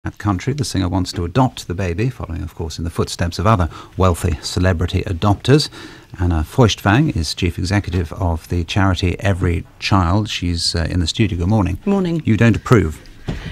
That country, the singer wants to adopt the baby, following, of course, in the footsteps of other wealthy celebrity adopters. Anna Feuchtwang is chief executive of the charity EveryChild. She's in the studio. Good morning. Morning. You don't approve?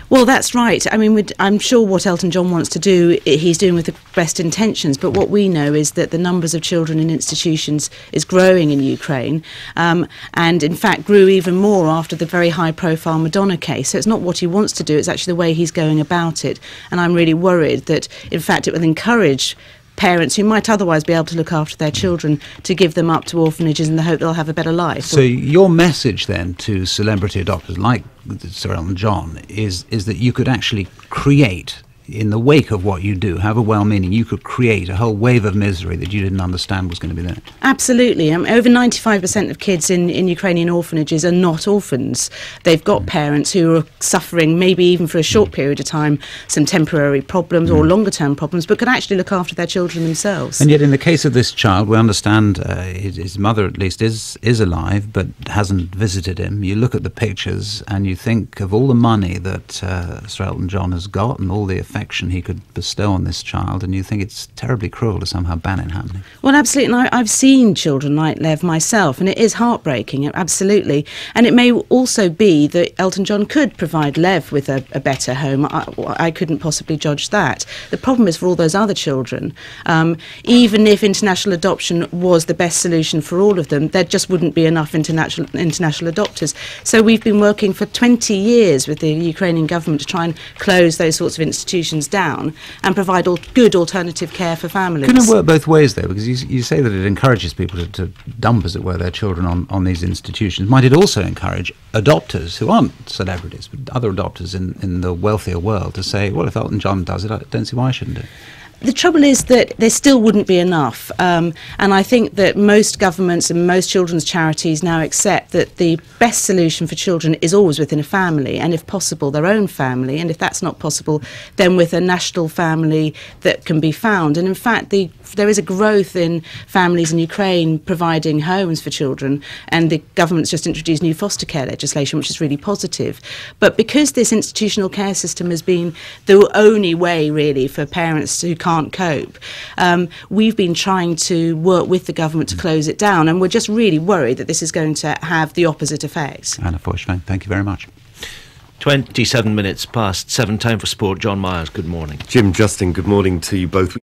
Well, that's right. I mean, I'm sure what Elton John wants to do, he's doing with the best intentions, but what we know is that the numbers of children in institutions is growing in Ukraine, and in fact grew even more after the very high-profile Madonna case. So it's not what he wants to do, it's actually the way he's going about it. And I'm really worried that, in fact, it will encourage parents who might otherwise be able to look after their children to give them up to orphanages in the hope they'll have a better life. So your message then to celebrity adopters like Sir Elton John is that you could actually create, in the wake of what you do, however well-meaning, you could create a whole wave of misery that you didn't understand was going to be there. Absolutely. Over 95% of kids in Ukrainian orphanages are not orphans. They've got parents who are suffering, maybe even for a short period of time, some temporary problems or longer-term problems, but can actually look after their children themselves. And yet in the case of this child, we understand his mother at least is alive, but hasn't visited him. You look at the pictures and you think of all the money that Sir Elton John has got and all the affection he could bestow on this child, and you think it's terribly cruel to somehow ban it happening. Well, absolutely, and I've seen children like Lev myself, and it is heartbreaking, absolutely. And it may also be that Elton John could provide Lev with a better home. I couldn't possibly judge that. The problem is for all those other children, even if international adoption was the best solution for all of them, there just wouldn't be enough international adopters. So we've been working for 20 years with the Ukrainian government to try and close those sorts of institutions down and provide good alternative care for families. Can it work both ways, though? Because you say that it encourages people to dump, as it were, their children on these institutions. Might it also encourage adopters who aren't celebrities, but other adopters in the wealthier world to say, well, if Elton John does it, I don't see why I shouldn't do it? The trouble is that there still wouldn't be enough, and I think that most governments and most children's charities now accept that the best solution for children is always within a family, and if possible their own family, and if that's not possible then with a national family that can be found. And in fact there is a growth in families in Ukraine providing homes for children, and the government's just introduced new foster care legislation, which is really positive. But because this institutional care system has been the only way really for parents who can't cope, we've been trying to work with the government to close it down, and we're just really worried that this is going to have the opposite effect. Anna Feuchtwang, thank you very much. 27 minutes past 7, time for sport. John Myers, good morning. Jim, Justin, good morning to you both.